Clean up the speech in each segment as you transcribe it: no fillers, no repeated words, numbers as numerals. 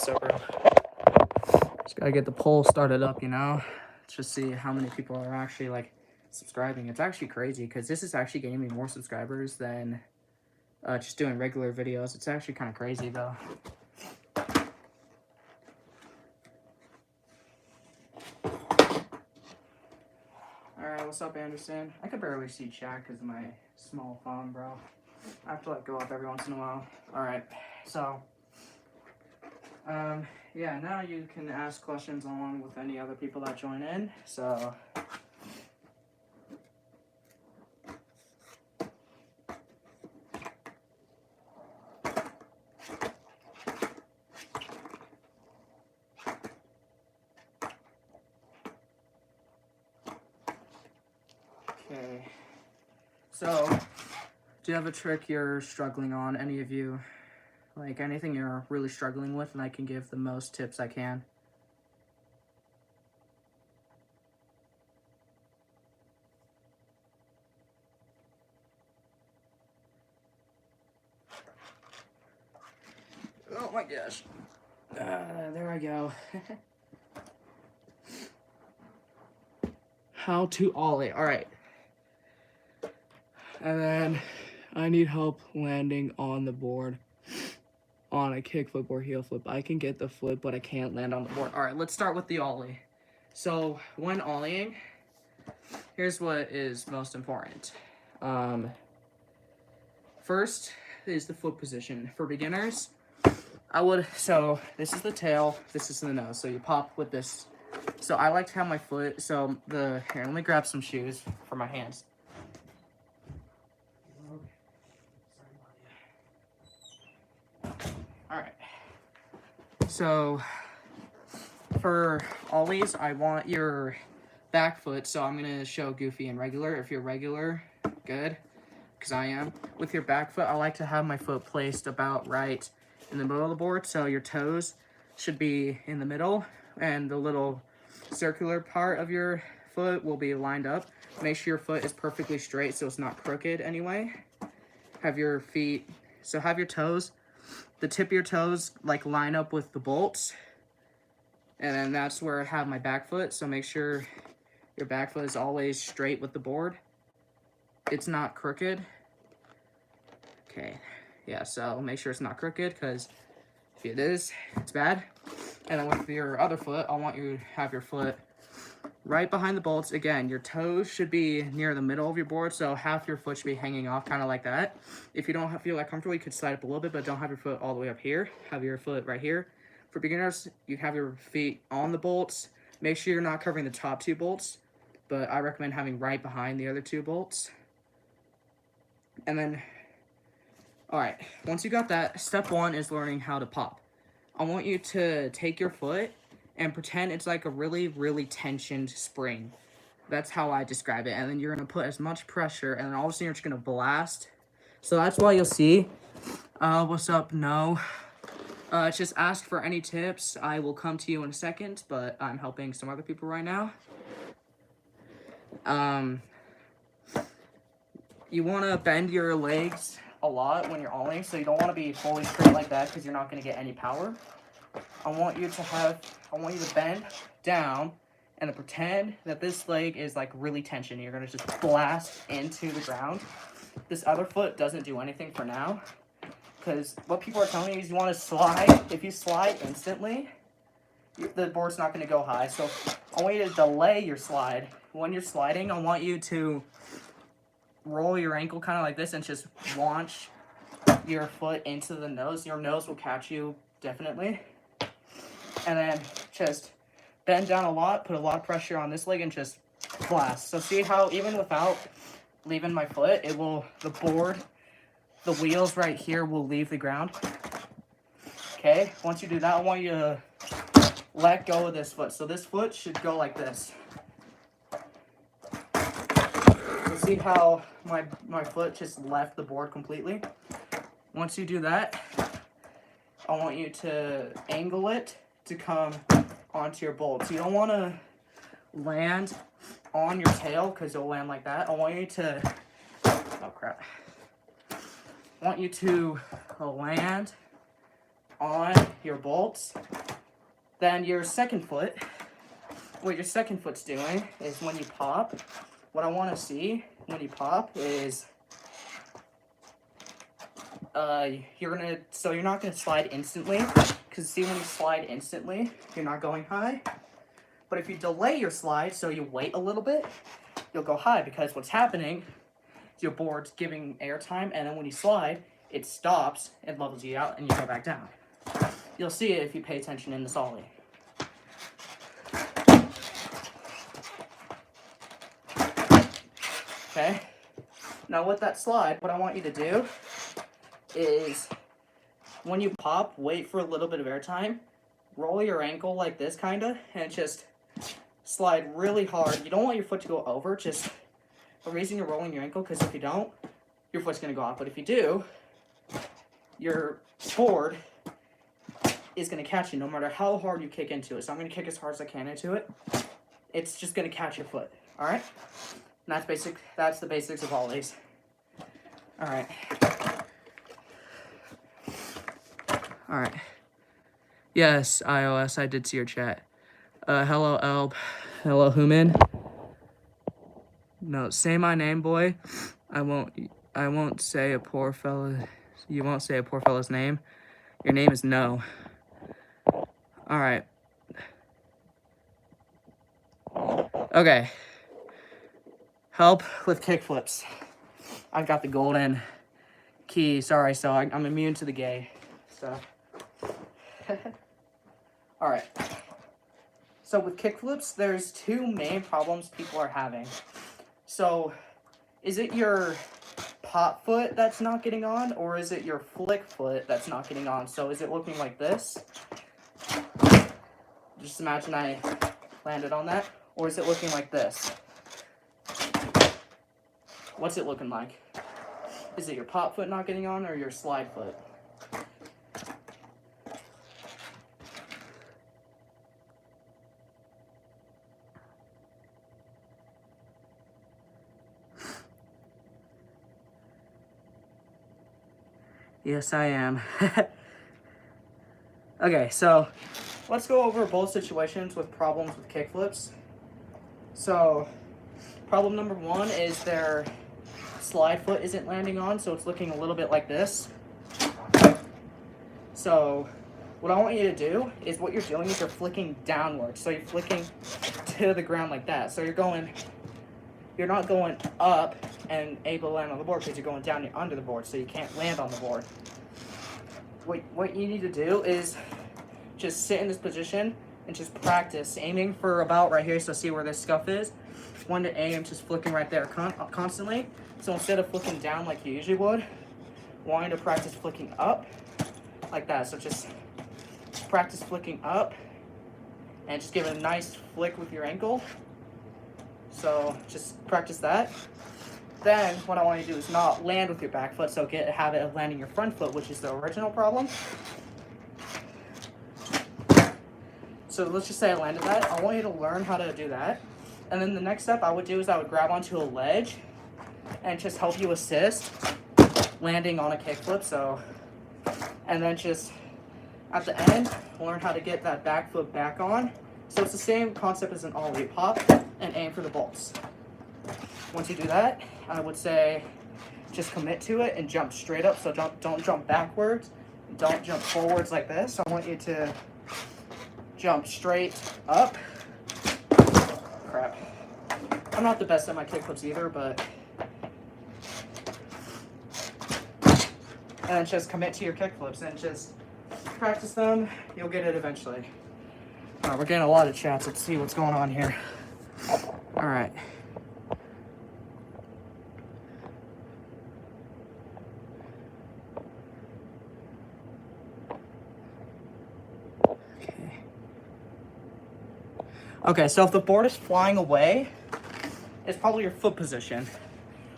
sober. Just gotta get the poll started up, you know? Let's just see how many people are actually, like, subscribing. It's actually crazy, because this is actually getting me more subscribers than just doing regular videos. It's actually kind of crazy, though. Alright, what's up, Anderson? I could barely see chat because of my small phone, bro. I have to, like, go up every once in a while. Alright, so... yeah, now you can ask questions along with any other people that join in, so... Okay, so, do you have a trick you're struggling on, any of you? Like, anything you're really struggling with, and I can give the most tips I can. Oh my gosh. There I go. How to ollie. Alright. And then I need help landing on the board on a kick flip or heel flip. I can get the flip, but I can't land on the board. Alright, let's start with the ollie. So, when ollieing, here's what is most important. First is the foot position. For beginners, so this is the tail, this is the nose. So you pop with this. So I like to have my foot, here, let me grab some shoes for my hands. Alright. So, for ollies, I want your back foot, so I'm going to show goofy and regular. If you're regular, good, because I am. With your back foot, I like to have my foot placed about right in the middle of the board, so your toes should be in the middle, and the little circular part of your foot will be lined up. Make sure your foot is perfectly straight so it's not crooked anyway. Have your feet, so have your toes, the tip of your toes, like, line up with the bolts. And then that's where I have my back foot, so make sure your back foot is always straight with the board. It's not crooked. Okay, yeah, so make sure it's not crooked, because if it is, it's bad. And then with your other foot, I want you to have your foot right behind the bolts. Again, your toes should be near the middle of your board, so half your foot should be hanging off, kind of like that. If you don't feel like comfortable, you could slide up a little bit, but don't have your foot all the way up here. Have your foot right here. For beginners, you have your feet on the bolts. Make sure you're not covering the top two bolts, but I recommend having right behind the other two bolts. And then, alright, once you got that, step one is learning how to pop. I want you to take your foot and pretend it's like a really, really tensioned spring. That's how I describe it. And then you're going to put as much pressure, and then all of a sudden you're just going to blast. So that's why you'll see, what's up, no. Just ask for any tips. I will come to you in a second, but I'm helping some other people right now. You want to bend your legs a lot when you're ollieing, so you don't want to be fully straight like that, because you're not going to get any power. I want you to bend down and then pretend that this leg is, like, really tensioned. You're going to just blast into the ground. This other foot doesn't do anything for now, because what people are telling you is you want to slide. If you slide instantly, the board's not going to go high. So I want you to delay your slide. When you're sliding, I want you to roll your ankle kind of like this and just launch your foot into the nose. Your nose will catch you, definitely. And then just bend down a lot, put a lot of pressure on this leg, and just blast. So see how even without leaving my foot, the wheels right here will leave the ground. Okay, once you do that, I want you to let go of this foot. So this foot should go like this. You see how my foot just left the board completely? Once you do that, I want you to angle it to come onto your bolt. So you don't want to land on your tail, because you'll land like that. I want you to, oh crap. I want you to land on your bolts, then your second foot, what your second foot's doing is when you pop, what I want to see when you pop is you're not gonna slide instantly, because see, when you slide instantly, you're not going high. But if you delay your slide, so you wait a little bit, you'll go high, because what's happening is your board's giving airtime, and then when you slide, it stops and levels you out, and you go back down. You'll see it if you pay attention in this ollie. Okay? Now with that slide, what I want you to do is, when you pop, wait for a little bit of airtime, roll your ankle like this, kinda, and just slide really hard. You don't want your foot to go over, just the reason you're rolling your ankle, because if you don't, your foot's gonna go off. But if you do, your board is gonna catch you no matter how hard you kick into it. So I'm gonna kick as hard as I can into it. It's just gonna catch your foot, all right? And that's the basics of ollies. All right. All right. Yes, iOS, I did see your chat. Hello, Elb. Hello, Human. No, say my name, boy. I won't say a poor fella. You won't say a poor fella's name. Your name is No. All right. Okay. Help with kickflips. I've got the golden key. Sorry, so I'm immune to the gay stuff. All right. So with kickflips, there's two main problems people are having. So, is it your pop foot that's not getting on, or is it your flick foot that's not getting on? So is it looking like this? Just imagine I landed on that. Or is it looking like this? What's it looking like? Is it your pop foot not getting on, or your slide foot? Yes, I am. Okay, so let's go over both situations with problems with kickflips. So, problem number one is their slide foot isn't landing on, so it's looking a little bit like this. So, what I want you to do is, what you're doing is you're flicking downwards. So you're flicking to the ground like that. So you're not going up and able to land on the board, because you're going down under the board, so you can't land on the board. What you need to do is just sit in this position and just practice aiming for about right here. So see where this scuff is? When to aim, just flicking right there constantly. So instead of flicking down like you usually would, wanting to practice flicking up like that. So just practice flicking up and just give it a nice flick with your ankle. So just practice that. Then what I want you to do is not land with your back foot, so get a habit of landing your front foot, which is the original problem. So let's just say I landed that. I want you to learn how to do that. And then the next step I would do is I would grab onto a ledge and just help you assist landing on a kickflip. So, and then just at the end, learn how to get that back foot back on. So it's the same concept as an ollie. Pop and aim for the bolts. Once you do that, I would say just commit to it and jump straight up. So don't jump backwards. Don't jump forwards like this. I want you to jump straight up. Crap. I'm not the best at my kickflips either, but... And just commit to your kickflips and just practice them. You'll get it eventually. All right, we're getting a lot of chats. Let's see what's going on here. All right. Okay, so if the board is flying away, it's probably your foot position.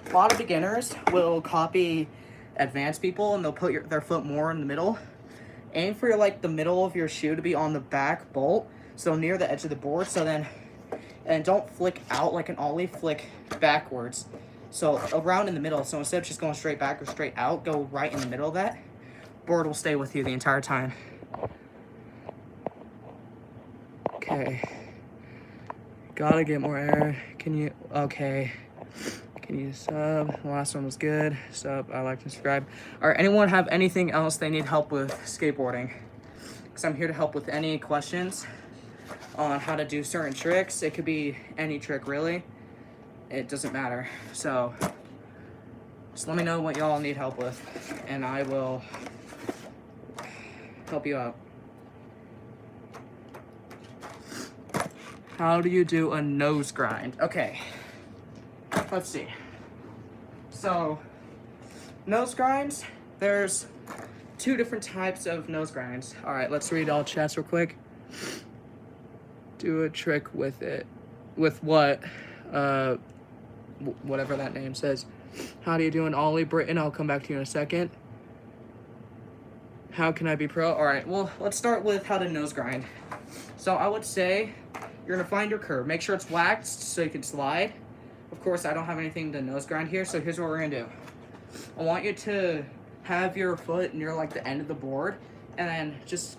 A lot of beginners will copy advanced people and they'll put their foot more in the middle. Aim for like the middle of your shoe to be on the back bolt, so near the edge of the board. So then, and don't flick out like an ollie, flick backwards. So around in the middle. So instead of just going straight back or straight out, go right in the middle of that. board will stay with you the entire time. Okay. Gotta get more air. Can you, okay. Can you sub? The last one was good. Sub, I like to subscribe. All right, anyone have anything else they need help with skateboarding? Because I'm here to help with any questions on how to do certain tricks. It could be any trick, really. It doesn't matter. So just let me know what y'all need help with, and I will help you out. How do you do a nose grind? Okay, let's see. So, nose grinds, there's 2 different types of nose grinds. All right, let's read all chats real quick. Do a trick with it. With what? Whatever that name says. How do you do an ollie, Britain? I'll come back to you in a second. How can I be pro? All right, well, let's start with how to nose grind. So I would say you're gonna find your curve. Make sure it's waxed so you can slide. Of course, I don't have anything to nose grind here, so here's what we're gonna do. I want you to have your foot near like the end of the board, and then just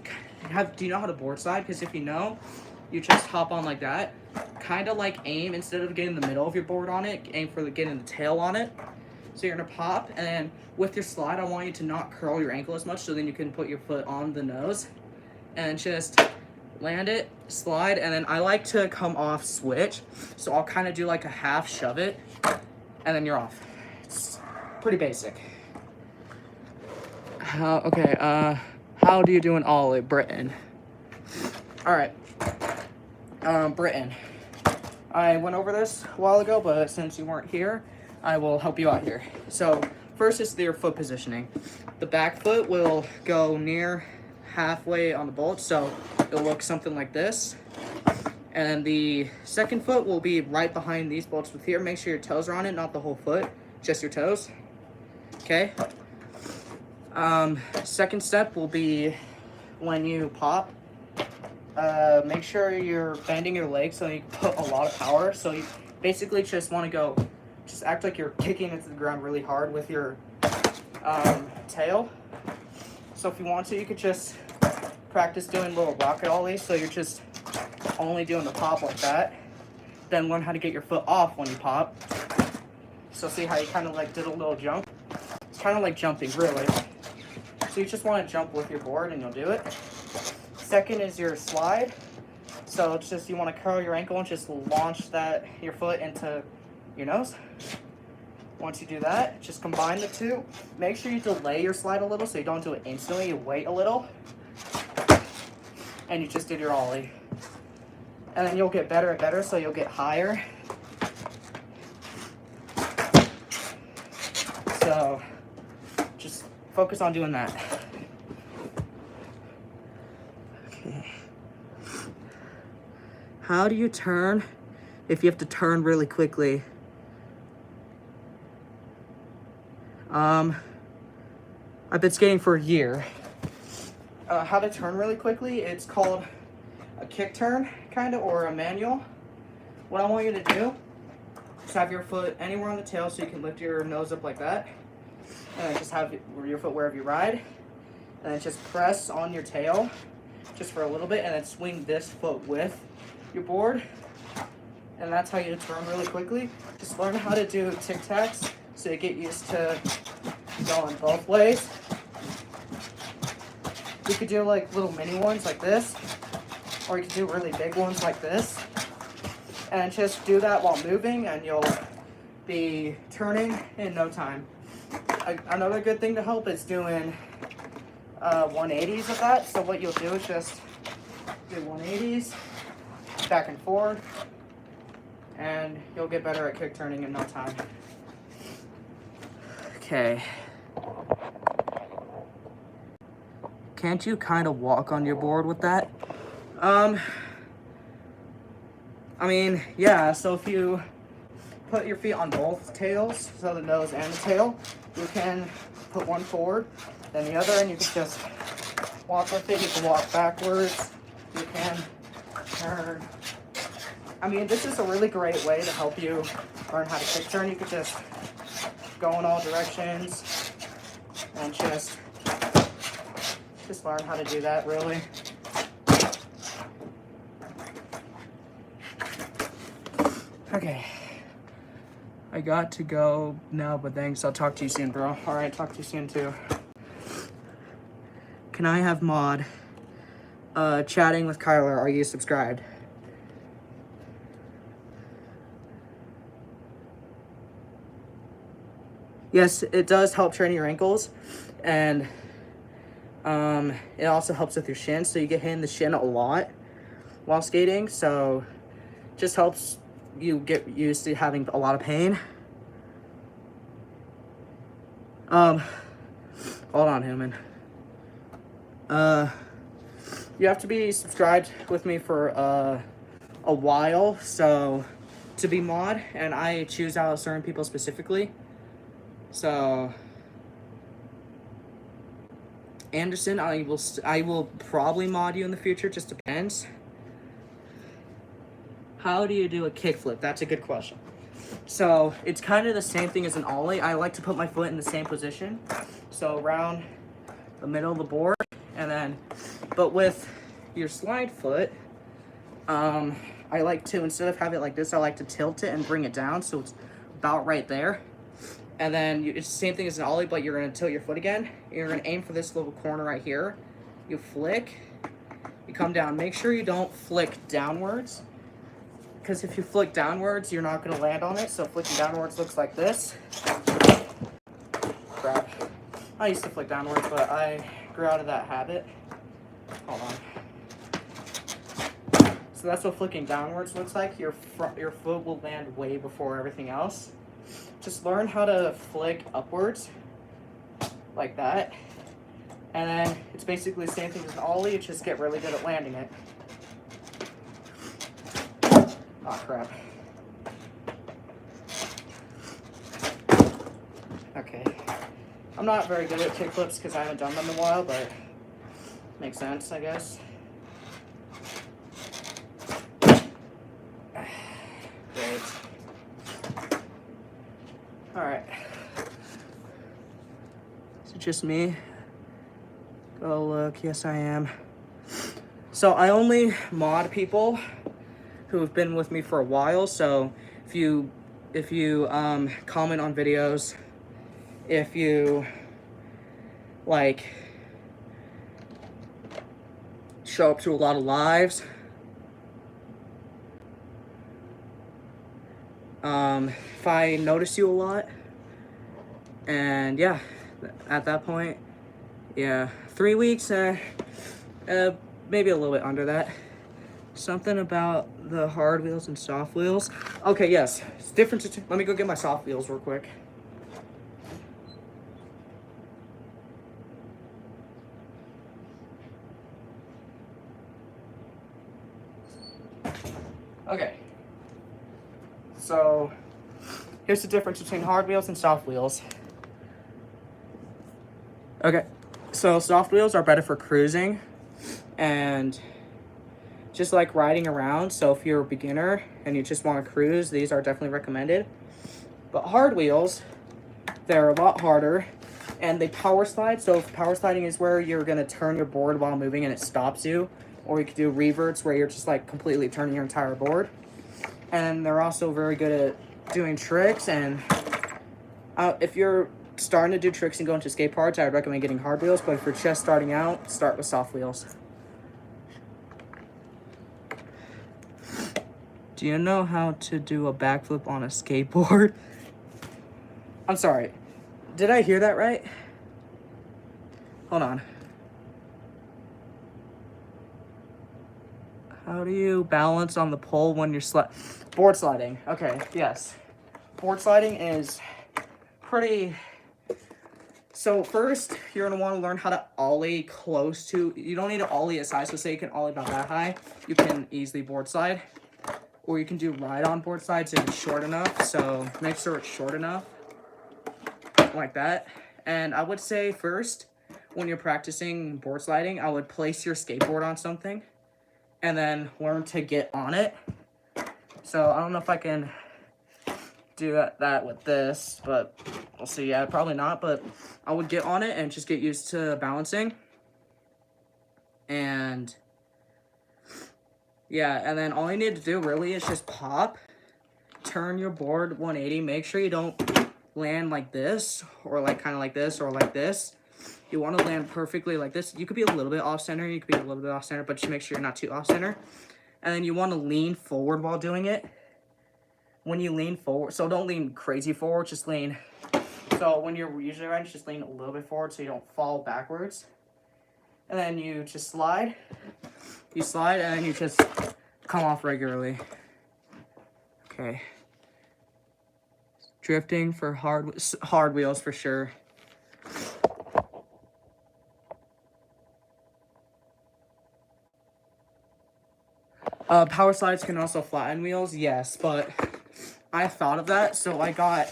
do you know how to board slide? Because if you know, you just hop on like that. Kind of like aim, instead of getting the middle of your board on it, aim for getting the tail on it. So you're gonna pop, and then with your slide, I want you to not curl your ankle as much, so then you can put your foot on the nose and just land it, slide, and then I like to come off switch. So I'll kind of do like a half shove it, and then you're off. It's pretty basic. How do you do an ollie, Britain? All right, Britain. I went over this a while ago, but since you weren't here, I will help you out here. So first is your foot positioning. The back foot will go near halfway on the bolt, so it'll look something like this. And then the second foot will be right behind these bolts with here. Make sure your toes are on it, not the whole foot, just your toes. Okay. Second step will be when you pop. Make sure you're bending your legs so you put a lot of power. So you basically just want to go, just act like you're kicking into the ground really hard with your tail. So if you want to, you could just practice doing little rocket ollies. So you're just only doing the pop like that. Then learn how to get your foot off when you pop. So see how you kind of like did a little jump? It's kind of like jumping, really. So you just want to jump with your board and you'll do it. Second is your slide. So it's just you want to curl your ankle and just launch your foot into your nose. Once you do that, just combine the two. Make sure you delay your slide a little so you don't do it instantly. You wait a little. And you just did your ollie. And then you'll get better and better, so you'll get higher. So just focus on doing that. Okay. How do you turn if you have to turn really quickly? I've been skating for a year. How to turn really quickly, it's called a kick turn, kind of, or a manual. What I want you to do is have your foot anywhere on the tail so you can lift your nose up like that. And then just have your foot wherever you ride. And then just press on your tail just for a little bit, and then swing this foot with your board. And that's how you turn really quickly. Just learn how to do tic-tacs so you get used to going both ways. You could do like little mini ones like this, or you could do really big ones like this. And just do that while moving, and you'll be turning in no time. Another good thing to help is doing 180s of that. So what you'll do is just do 180s, back and forth, and you'll get better at kick turning in no time. Okay. Can't you kind of walk on your board with that? I mean, yeah, so if you put your feet on both tails, so the nose and the tail, you can put one forward, then the other, and you can just walk with it. You can walk backwards, you can turn. I mean, this is a really great way to help you learn how to kick turn. You could just go in all directions and just Just learn how to do that, really. Okay. I got to go now, but thanks. I'll talk to you soon, bro. All right, talk to you soon, too. Can I have mod? Chatting with Kyler, are you subscribed? Yes, it does help train your ankles, and it also helps with your shin, so you get hit in the shin a lot while skating, so just helps you get used to having a lot of pain. Hold on, human. You have to be subscribed with me for a while, so to be mod, and I choose out certain people specifically. So Anderson, I will probably mod you in the future, just depends. How do you do a kickflip? That's a good question. So it's kind of the same thing as an ollie. I like to put my foot in the same position, so around the middle of the board, and then, but with your slide foot, I like to, instead of having it like this, I like to tilt it and bring it down so it's about right there. And then it's the same thing as an ollie, but you're going to tilt your foot again. You're going to aim for this little corner right here. You flick, you come down. Make sure you don't flick downwards, because if you flick downwards, you're not going to land on it. So flicking downwards looks like this. Crap. I used to flick downwards, but I grew out of that habit. Hold on. So that's what flicking downwards looks like. Your foot will land way before everything else. Just learn how to flick upwards, like that. And then it's basically the same thing as an ollie, just get really good at landing it. Oh, crap. Okay. I'm not very good at kickflips because I haven't done them in a while, but makes sense, I guess. Great. Alright. Is it just me? Go look. Yes, I am. So I only mod people who have been with me for a while. So if you comment on videos, if you like show up to a lot of lives, if I notice you a lot, and yeah, at that point, yeah, 3 weeks, maybe a little bit under that. Something about the hard wheels and soft wheels. Okay, yes, it's different. Let me go get my soft wheels real quick. Okay. So here's the difference between hard wheels and soft wheels. Okay, so soft wheels are better for cruising and just like riding around. So if you're a beginner and you just want to cruise, these are definitely recommended. But hard wheels, they're a lot harder and they power slide. So if power sliding is where you're going to turn your board while moving and it stops you, or you could do reverts where you're just like completely turning your entire board. And they're also very good at doing tricks. And if you're starting to do tricks and go into skate parks, I would recommend getting hard wheels. But if you're just starting out, start with soft wheels. Do you know how to do a backflip on a skateboard? I'm sorry. Did I hear that right? Hold on. How do you balance on the pole when you're board sliding? Okay, yes. Board sliding is pretty... So first, you're going to want to learn how to ollie close to... You don't need to ollie as high, so say you can ollie about that high. You can easily board slide. Or you can do ride-on board slides if it's short enough. So make sure it's short enough. Like that. And I would say first, when you're practicing board sliding, I would place your skateboard on something. And then learn to get on it. So I don't know if I can do that with this, but we'll see. Yeah, probably not, but I would get on it and just get used to balancing. And yeah, and then all you need to do really is just pop, turn your board 180, make sure you don't land like this, or like kind of like this, or like this. You want to land perfectly like this. You could be a little bit off center, you could be a little bit off center, but just make sure you're not too off center. And then you want to lean forward while doing it. When you lean forward, so don't lean crazy forward, just lean. So when you're usually riding, just lean a little bit forward so you don't fall backwards. And then you just slide. You slide, and then you just come off regularly. Okay. Drifting for hard wheels for sure. Power slides can also flatten wheels, yes, but I thought of that, so I got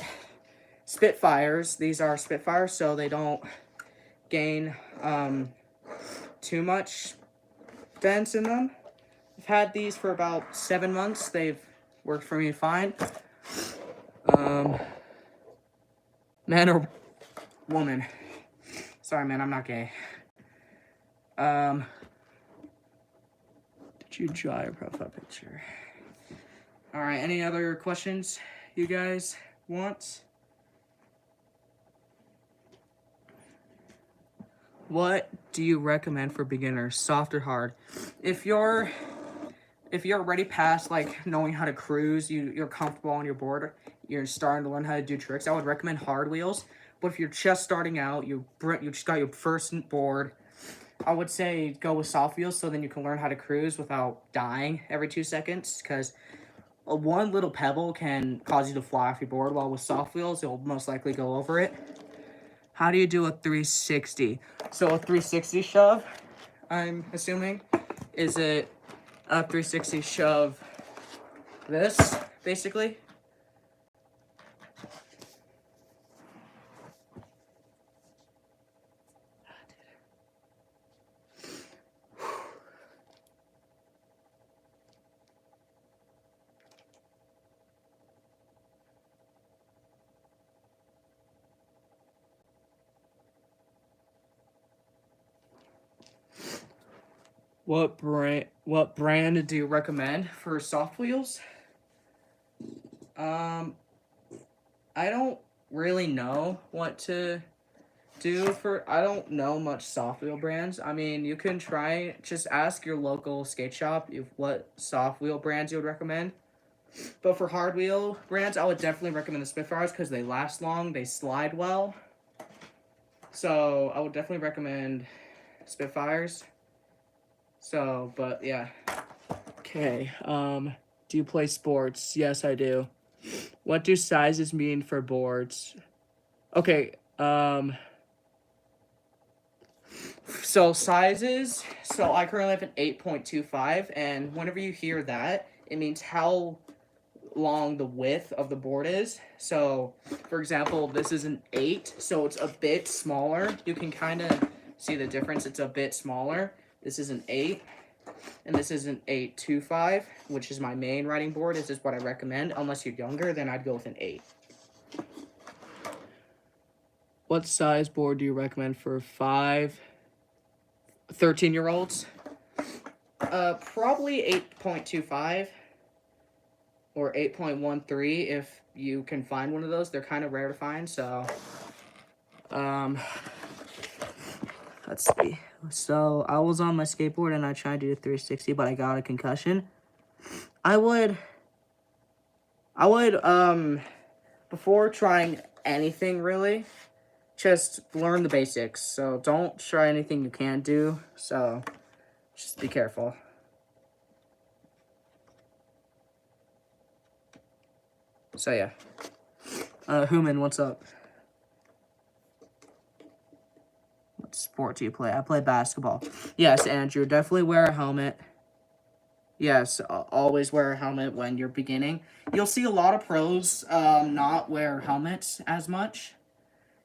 Spitfires. These are Spitfires, so they don't gain too much dents in them. I've had these for about 7 months. They've worked for me fine. Man or woman? Sorry, man, I'm not gay. Did you draw your profile picture? All right, any other questions you guys want? What do you recommend for beginners, soft or hard? If you're already past like knowing how to cruise, you're comfortable on your board, you're starting to learn how to do tricks, I would recommend hard wheels. But if you're just starting out, you just got your first board, I would say go with soft wheels so then you can learn how to cruise without dying every 2 seconds, because one little pebble can cause you to fly off your board, while with soft wheels, it'll most likely go over it. How do you do a 360? So a 360 shove, I'm assuming, is it a 360 shove this, basically? What brand do you recommend for soft wheels? I don't really know what to do for, I don't know much soft wheel brands. I mean, you can try, just ask your local skate shop what soft wheel brands you would recommend. But for hard wheel brands, I would definitely recommend the Spitfires because they last long, they slide well. So I would definitely recommend Spitfires. So, but yeah. Okay, do you play sports? Yes, I do. What do sizes mean for boards? Okay, so sizes, so I currently have an 8.25, and whenever you hear that, it means how long the width of the board is. So, for example, this is an 8, so it's a bit smaller. You can kind of see the difference. It's a bit smaller. This is an 8, and this is an 8.25, which is my main riding board. This is what I recommend. Unless you're younger, then I'd go with an 8. What size board do you recommend for 13-year-olds? Probably 8.25 or 8.13 if you can find one of those. They're kind of rare to find, so let's see. So I was on my skateboard and I tried to do 360, but I got a concussion. I would before trying anything really, just learn the basics. So don't try anything you can't do. So just be careful. So yeah. Human, what's up? What sport do you play? I play basketball. Yes, Andrew, definitely wear a helmet. Yes, always wear a helmet when you're beginning. You'll see a lot of pros not wear helmets as much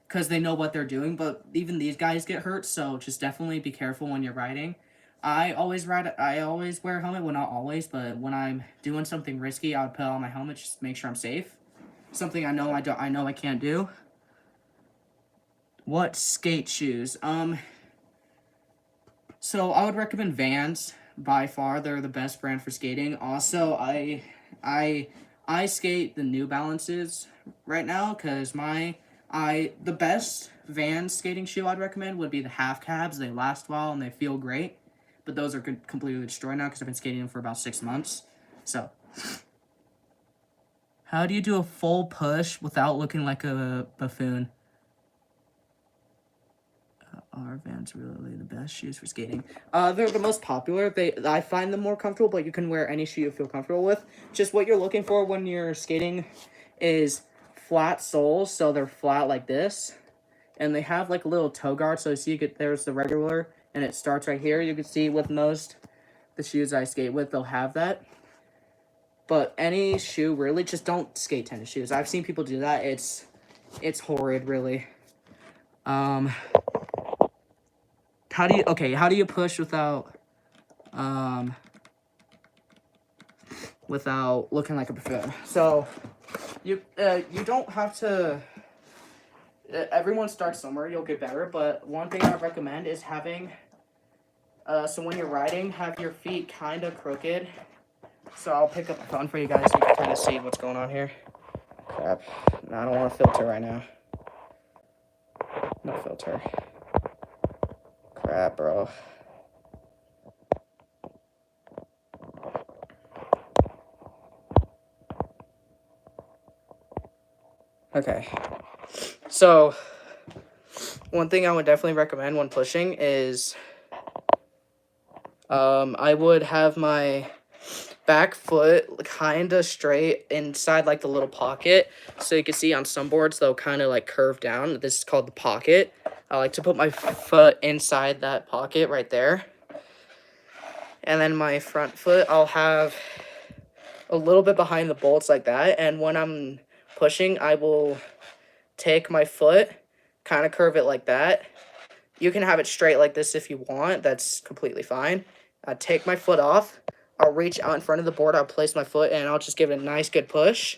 because they know what they're doing, but even these guys get hurt, so just definitely be careful when you're riding. I always wear a helmet, well, not always, but when I'm doing something risky, I would put on my helmet just to make sure I'm safe. Something I know I can't do. What skate shoes? So I would recommend Vans by far. They're the best brand for skating. Also, I skate the New Balances right now because the best Vans skating shoe I'd recommend would be the half cabs. They last well and they feel great, but those are completely destroyed now because I've been skating them for about 6 months. So, how do you do a full push without looking like a buffoon? Are Vans really the best shoes for skating? They're the most popular. I find them more comfortable, but you can wear any shoe you feel comfortable with. Just what you're looking for when you're skating is flat soles, so they're flat like this, and they have like a little toe guard. So you see, there's the regular, and it starts right here. You can see with most the shoes I skate with, they'll have that. But any shoe, really, just don't skate tennis shoes. I've seen people do that. It's horrid, really. How do you push without looking like a buffoon? So you don't have to. Everyone starts somewhere. You'll get better, but one thing I recommend is having. So when you're riding, have your feet kind of crooked. So I'll pick up the phone for you guys so you can kind of see what's going on here. Crap. No, I don't want to filter right now. No filter. Crap, bro. Okay. So, one thing I would definitely recommend when pushing is I would have my back foot kind of straight inside like the little pocket. So you can see on some boards they'll kind of like curve down. This is called the pocket. I like to put my foot inside that pocket right there. And then my front foot I'll have a little bit behind the bolts like that. And when I'm pushing, I will take my foot, kind of curve it like that. You can have it straight like this if you want. That's completely fine. I take my foot off. I'll reach out in front of the board. I'll place my foot, and I'll just give it a nice, good push.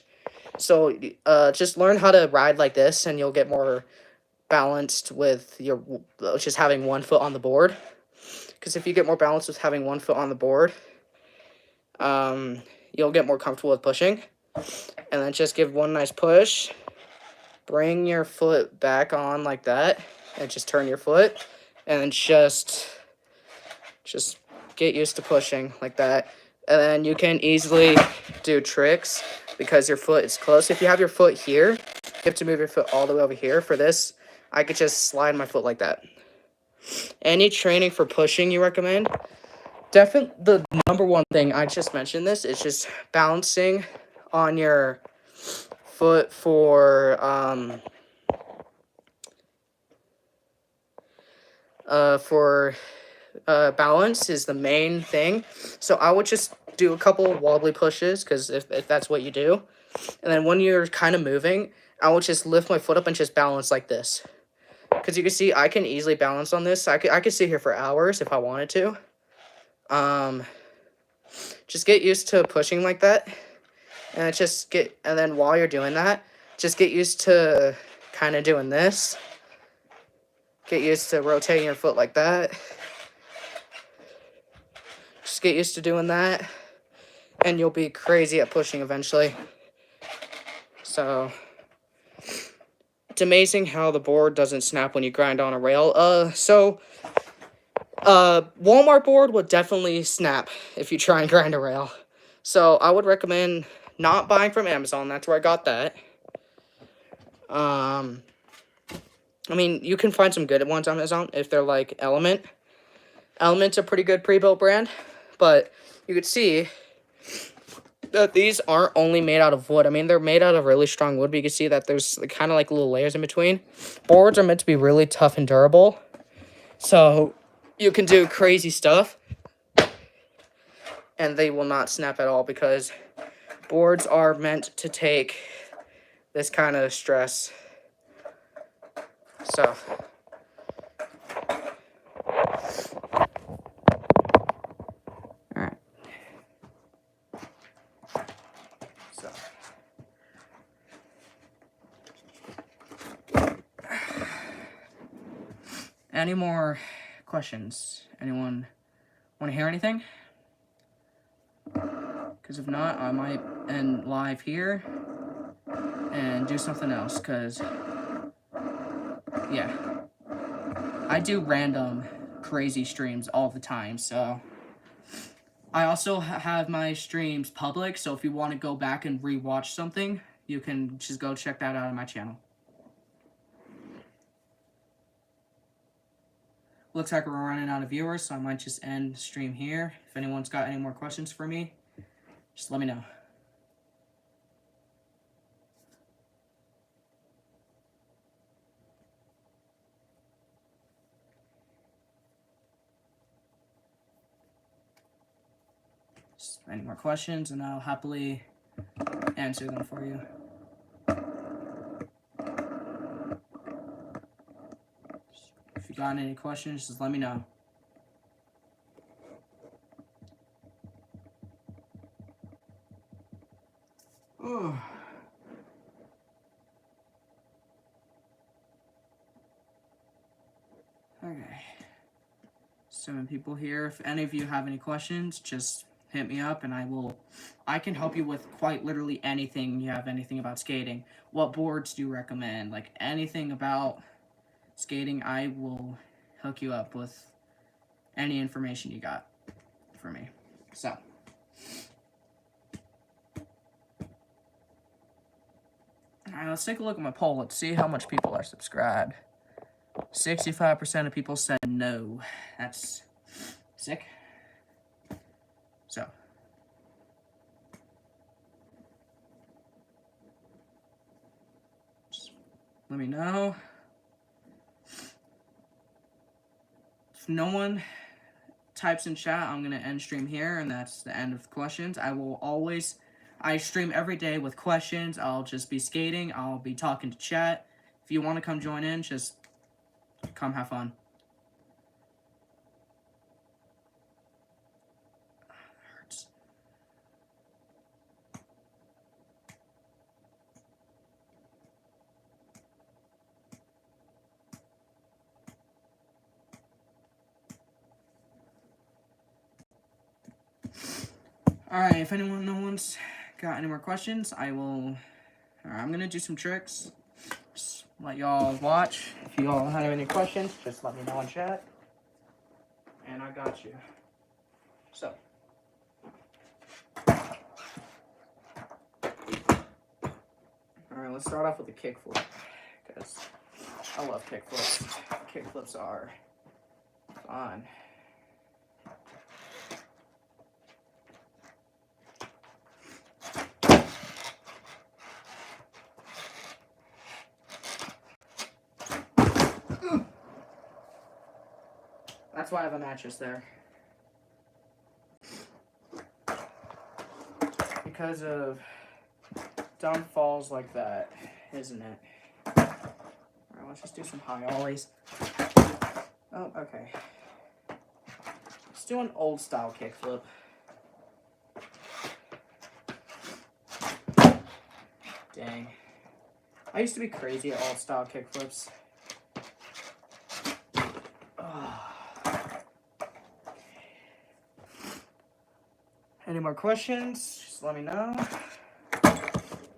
So just learn how to ride like this, and you'll get more balanced with your just having one foot on the board. Because if you get more balanced with having one foot on the board, you'll get more comfortable with pushing. And then just give one nice push. Bring your foot back on like that, and just turn your foot, and then just get used to pushing like that. And then you can easily do tricks because your foot is close. If you have your foot here, you have to move your foot all the way over here. For this, I could just slide my foot like that. Any training for pushing you recommend? Definitely the number one thing, I just mentioned this, is just balancing on your foot for balance is the main thing. So I would just do a couple wobbly pushes, because if that's what you do. And then when you're kind of moving, I would just lift my foot up and just balance like this. Because you can see I can easily balance on this. I could sit here for hours if I wanted to. Just get used to pushing like that. And then while you're doing that, just get used to kind of doing this. Get used to rotating your foot like that. Just get used to doing that, and you'll be crazy at pushing eventually. So, it's amazing how the board doesn't snap when you grind on a rail. Walmart board would definitely snap if you try and grind a rail. So, I would recommend not buying from Amazon. That's where I got that. I mean, you can find some good ones on Amazon if they're like Element. Element's a pretty good pre-built brand, but you could see that these aren't only made out of wood. I mean, they're made out of really strong wood, but you can see that there's kind of like little layers in between. Boards are meant to be really tough and durable, so you can do crazy stuff, and they will not snap at all because boards are meant to take this kind of stress. So, alright. So, any more questions? Anyone want to hear anything? Because if not, I might end live here and do something else, because, yeah. I do random crazy streams all the time, so. I also have my streams public, so if you want to go back and rewatch something, you can just go check that out on my channel. Looks like we're running out of viewers, so I might just end the stream here. If anyone's got any more questions for me, just let me know. Just any more questions, and I'll happily answer them for you. If you got any questions, just let me know. Oh. Okay. 7 people here. If any of you have any questions, just hit me up and I can help you with quite literally anything. You have anything about skating. What boards do you recommend? Like anything about skating, I will hook you up with any information you got for me. So. Alright, let's take a look at my poll. Let's see how much people are subscribed. 65% of people said no. That's sick. So. Just let me know. If no one types in chat, I'm going to end stream here, and that's the end of the questions. I stream every day with questions. I'll just be skating. I'll be talking to chat. If you want to come join in, just come have fun. Hurts. Alright, if no one's got any more questions, I'm gonna do some tricks. Just let y'all watch. If you all have any questions, just let me know in chat. And I got you. So. Alright, let's start off with a kickflip. Because I love kickflips. Kickflips are fun. That's why I have a mattress there. Because of dumb falls like that, isn't it? Alright, let's just do some high ollies. Oh, okay. Let's do an old style kickflip. Dang. I used to be crazy at old style kickflips. Any more questions? Just let me know.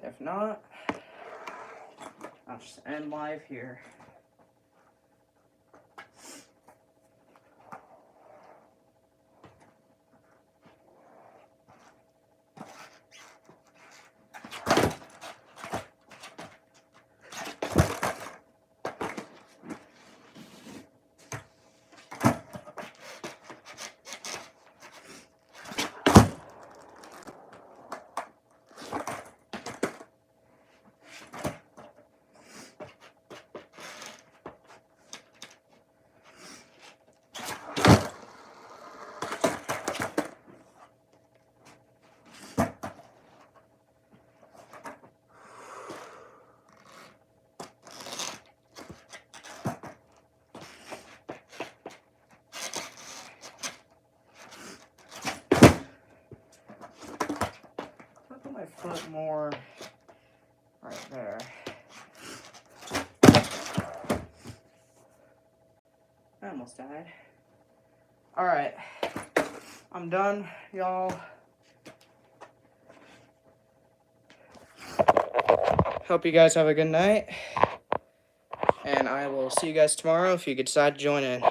If not, I'll just end live here. My foot more right there. I almost died. Alright. I'm done, y'all. Hope you guys have a good night. And I will see you guys tomorrow if you decide to join in.